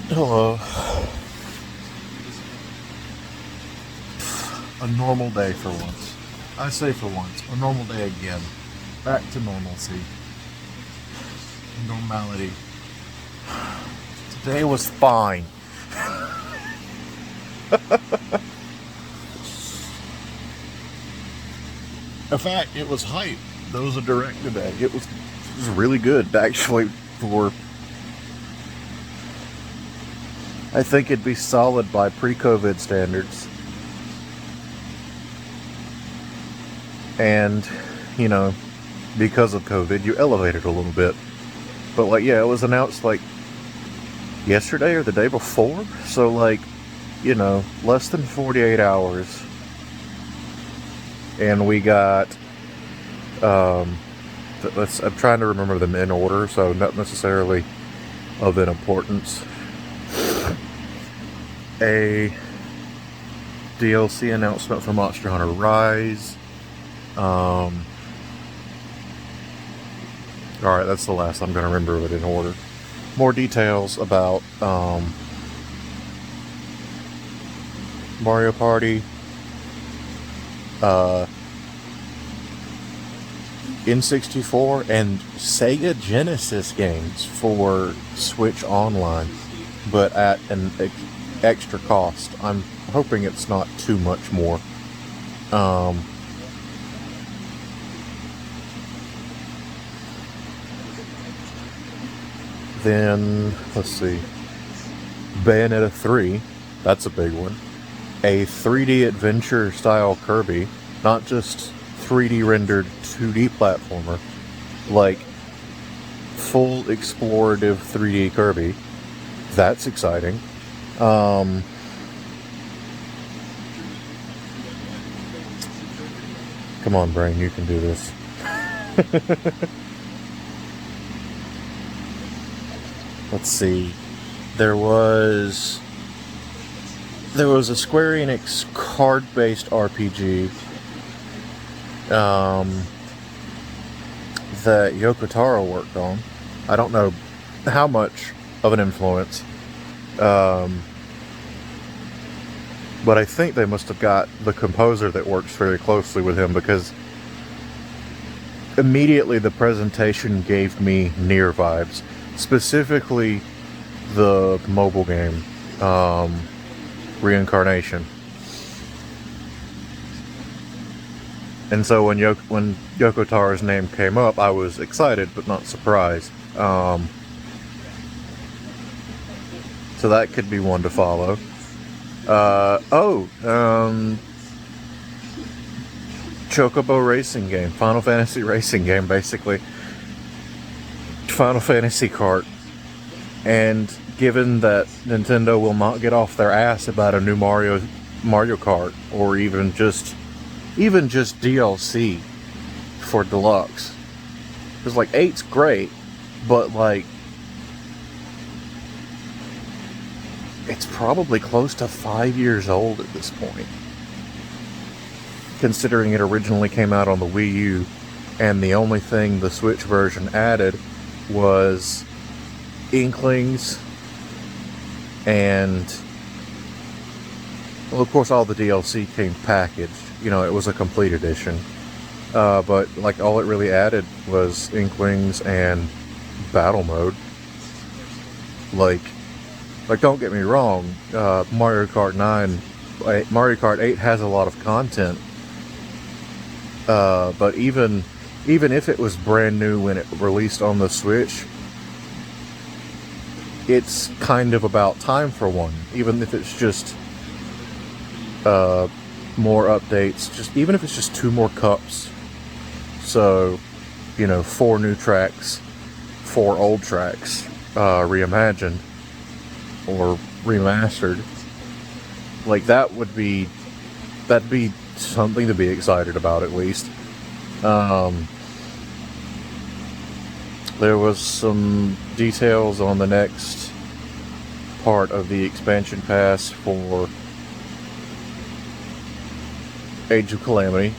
Hello. A normal day for once. I say for once. A normal day again. Back to normalcy. Normality. Today was fine. In fact, it was hype. That was a direct today. It was really good, actually, for... I think it'd be solid by pre-COVID standards. And, because of COVID, you elevate it a little bit. But, it was announced, yesterday or the day before. So, less than 48 hours. And we got, I'm trying to remember them in order, so not necessarily of an importance. A DLC announcement for Monster Hunter Rise. Alright, that's the last I'm going to remember it in order. More details about Mario Party, N64, and Sega Genesis games for Switch Online, but at an extra cost. I'm hoping it's not too much more. Then, let's see, Bayonetta 3, that's a big one. A 3D adventure style Kirby, not just 3D rendered 2D platformer, like full explorative 3D Kirby. That's exciting. Come on, brain, you can do this. Let's see. There was a Square Enix card-based RPG that Yoko Taro worked on. I don't know how much of an influence, but I think they must have got the composer that works very closely with him, because immediately the presentation gave me Nier vibes. Specifically, the mobile game, Reincarnation. And so when Yoko Taro's name came up, I was excited but not surprised. So that could be one to follow. Chocobo racing game, Final Fantasy racing game, basically. Final Fantasy Kart. And given that Nintendo will not get off their ass about a new Mario Kart, or even just DLC for Deluxe, because 8's great, but it's probably close to 5 years old at this point, considering it originally came out on the Wii U, and the only thing the Switch version added was Inklings, and well, of course all the DLC came packaged. It was a complete edition, but all it really added was Inklings and battle mode. Don't get me wrong, Mario Kart 8 has a lot of content, but even if it was brand new when it released on the Switch, it's kind of about time for one. Even if it's just more updates, even if it's just 2 more cups. So, 4 new tracks, 4 old tracks, reimagined or remastered. That'd be something to be excited about, at least. There was some details on the next part of the expansion pass for Age of Calamity,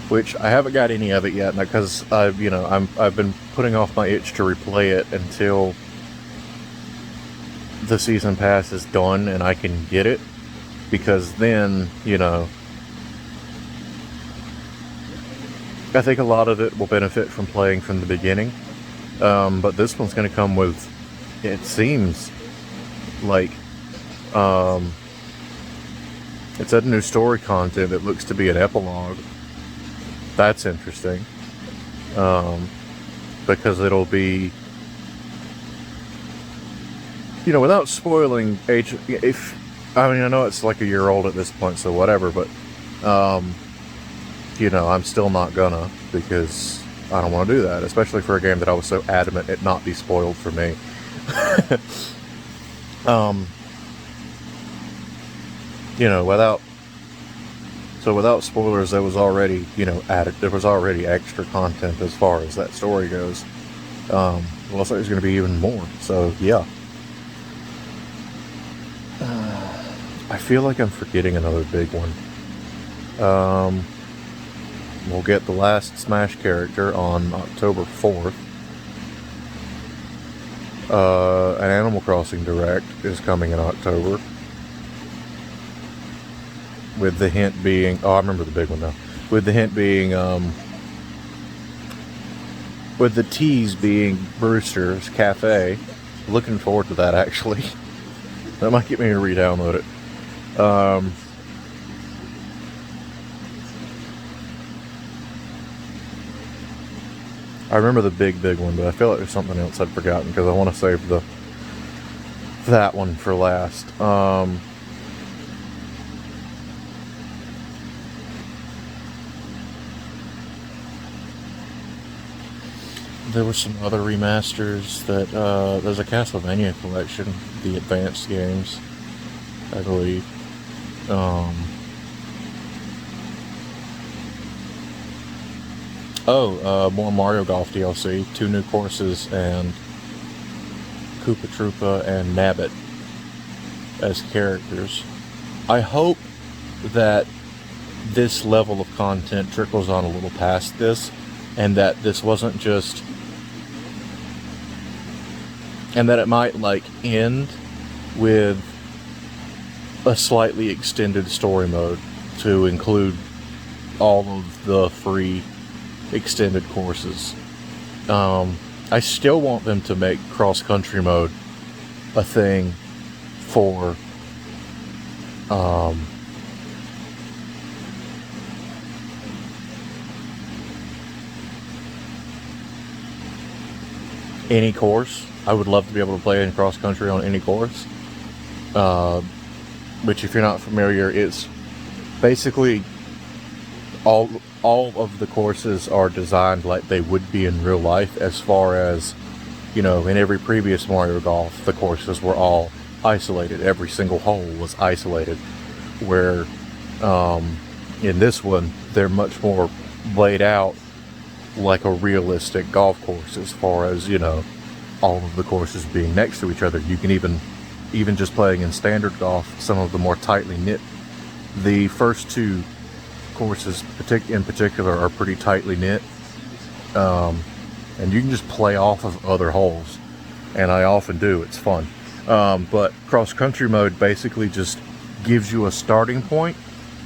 which I haven't got any of it yet, because I've been putting off my itch to replay it until the season pass is done and I can get it, because then, I think a lot of it will benefit from playing from the beginning. But this one's going to come with, it seems like, it's a new story content that looks to be an epilogue. That's interesting. Because it'll be, without spoiling I know it's like a year old at this point, so whatever, but, I'm still not gonna, because I don't want to do that, especially for a game that I was so adamant it not be spoiled for me. Without spoilers, there was already, there was already extra content as far as that story goes. Well, looks like there's going to be even more, so yeah. I feel like I'm forgetting another big one. We'll get the last Smash character on October 4th. An Animal Crossing Direct is coming in October. With the hint being... Oh, I remember the big one now. With the hint being... with the tease being Brewster's Cafe. Looking forward to that, actually. That might get me to re-download it. I remember the big one, but I feel like there's something else I'd forgotten, because I want to save that one for last. There were some other remasters that, there's a Castlevania collection, the advanced games, I believe. More Mario Golf DLC, 2 new courses, and Koopa Troopa and Nabbit as characters. I hope that this level of content trickles on a little past this, and that this wasn't just... and that it might, end with a slightly extended story mode to include all of the free extended courses. I still want them to make cross-country mode a thing for any course. I would love to be able to play in cross-country on any course. Which, if you're not familiar, it's basically all of the courses are designed like they would be in real life, as far as, in every previous Mario Golf, the courses were all isolated. Every single hole was isolated. Where, in this one, they're much more laid out like a realistic golf course, as far as, all of the courses being next to each other. You can even just playing in standard golf, some of the more tightly knit. The first 2 courses in particular are pretty tightly knit, and you can just play off of other holes, and I often do. It's fun. But cross-country mode basically just gives you a starting point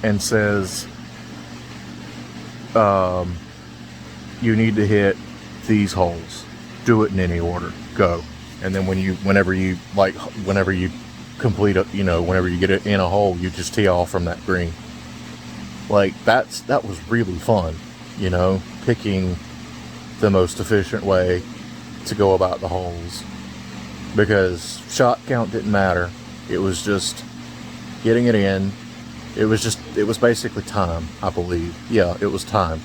and says, you need to hit these holes, do it in any order, go. And then whenever you complete whenever you get it in a hole, you just tee off from that green. That was really fun, picking the most efficient way to go about the holes, because shot count didn't matter. It was just getting it in. It was basically time, I believe. Yeah, it was time.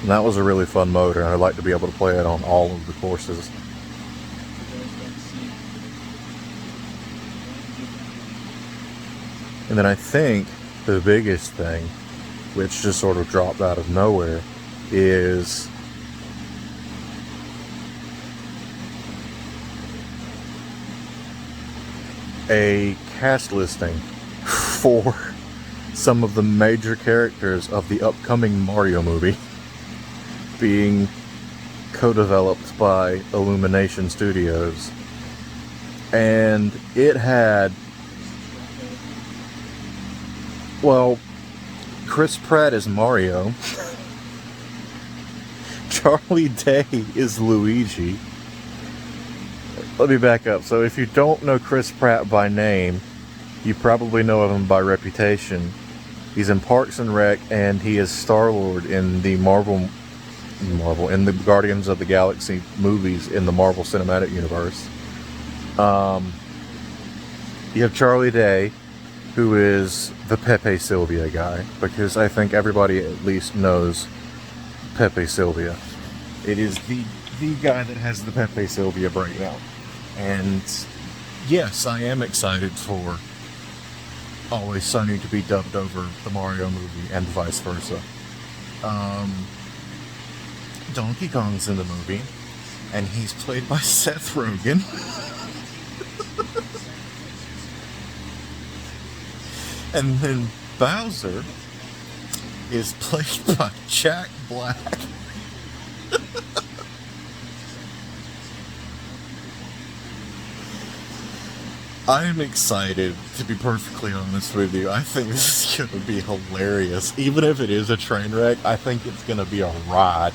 And that was a really fun mode, and I'd like to be able to play it on all of the courses. And then I think the biggest thing, which just sort of dropped out of nowhere, is a cast listing for some of the major characters of the upcoming Mario movie. being co-developed by Illumination Studios. And it had, well, Chris Pratt is Mario. Charlie Day is Luigi. Let me back up. So if you don't know Chris Pratt by name, you probably know of him by reputation. He's in Parks and Rec, and he is Star-Lord in the Marvel, in the Guardians of the Galaxy movies in the Marvel Cinematic Universe. You have Charlie Day, who is the Pepe Sylvia guy, because I think everybody at least knows Pepe Sylvia. It is the guy that has the Pepe Sylvia breakdown. And yes, I am excited for Always Sunny to be dubbed over the Mario movie and vice versa. Donkey Kong's in the movie, and he's played by Seth Rogen. And then Bowser is played by Jack Black. I am excited, to be perfectly honest with you. I think this is going to be hilarious. Even if it is a train wreck, I think it's going to be a ride.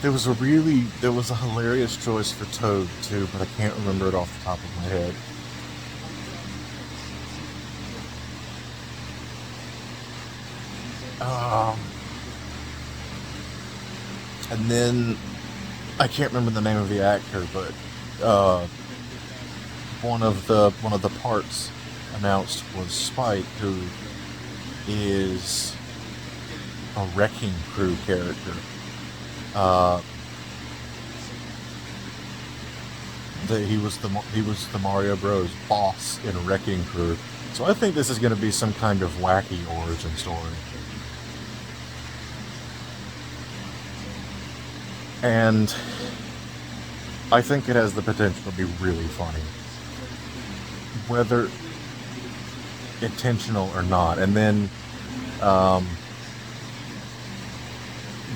There was a hilarious choice for Toad too, but I can't remember it off the top of my head. And then I can't remember the name of the actor, but one of the parts announced was Spike, who is a Wrecking Crew character. He was the Mario Bros. Boss in Wrecking Crew. So I think this is going to be some kind of wacky origin story. And I think it has the potential to be really funny, whether intentional or not. And then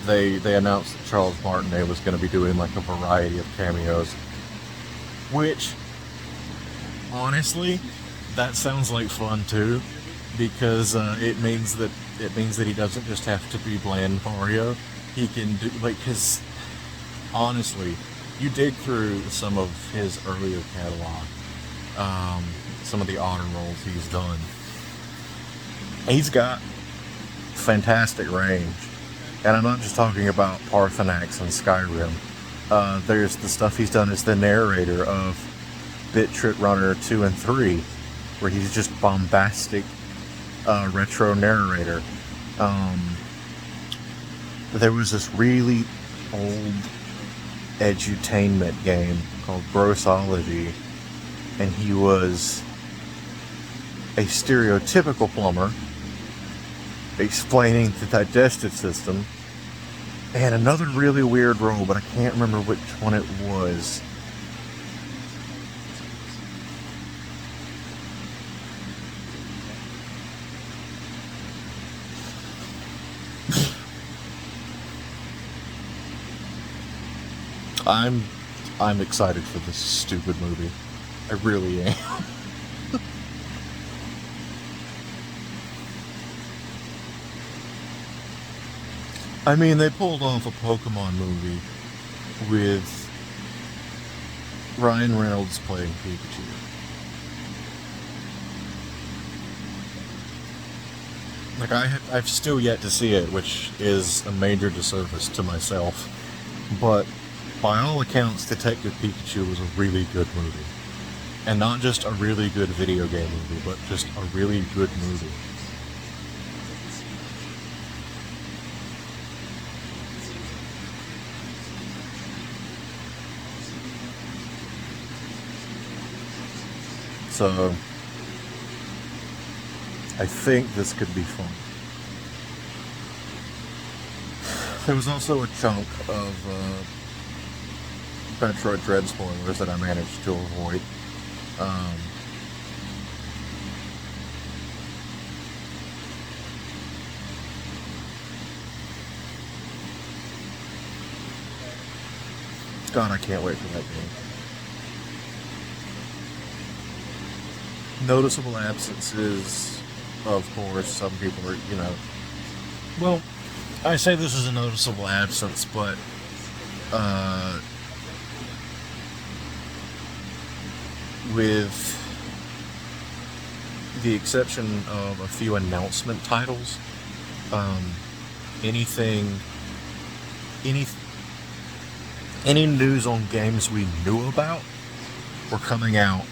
they announced that Charles Martinet was going to be doing like a variety of cameos, which honestly, that sounds like fun too, because it means that he doesn't just have to be bland Mario. He can do, like, because honestly, you dig through some of his earlier catalog, some of the honor roles he's done. He's got fantastic range. And I'm not just talking about Parthenax and Skyrim. There's the stuff he's done as the narrator of Bit Trip Runner 2 and 3, where he's just bombastic retro narrator. There was this really old edutainment game called Grossology, and he was a stereotypical plumber explaining the digestive system, and another really weird role, but I can't remember which one it was. I'm excited for this stupid movie. I really am. I mean, they pulled off a Pokemon movie with Ryan Reynolds playing Pikachu. Like, I've still yet to see it, which is a major disservice to myself. But by all accounts, Detective Pikachu was a really good movie. And not just a really good video game movie, but just a really good movie. So, I think this could be fun. There was also a chunk of Metroid Dread spoilers that I managed to avoid. God, I can't wait for that game. Noticeable absences, of course. Some people are, well, I say this is a noticeable absence, but with the exception of a few announcement titles, anything, any any news on games we knew about were coming out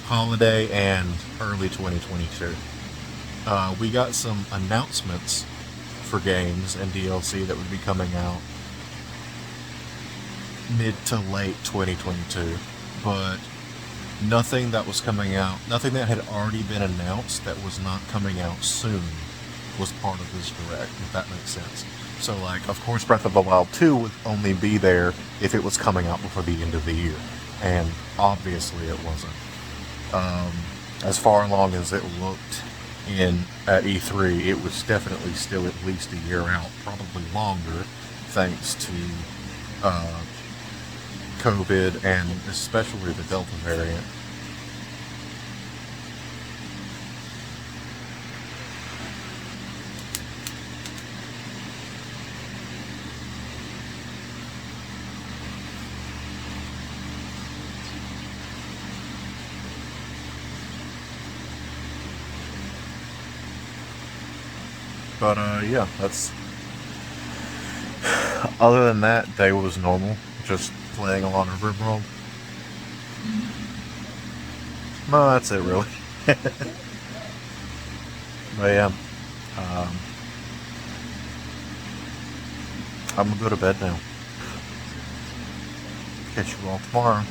holiday and early 2022. We got some announcements for games and DLC that would be coming out mid to late 2022, but nothing that was coming out, nothing that had already been announced that was not coming out soon was part of this direct, if that makes sense. So, like, of course, Breath of the Wild 2 would only be there if it was coming out before the end of the year, and obviously it wasn't. As far along as it looked at E3, it was definitely still at least a year out, probably longer, thanks to COVID and especially the Delta variant. But yeah, that's. Other than that, day was normal. Just playing a lot of RimWorld. No, that's it really. But yeah, I'm gonna go to bed now. Catch you all tomorrow.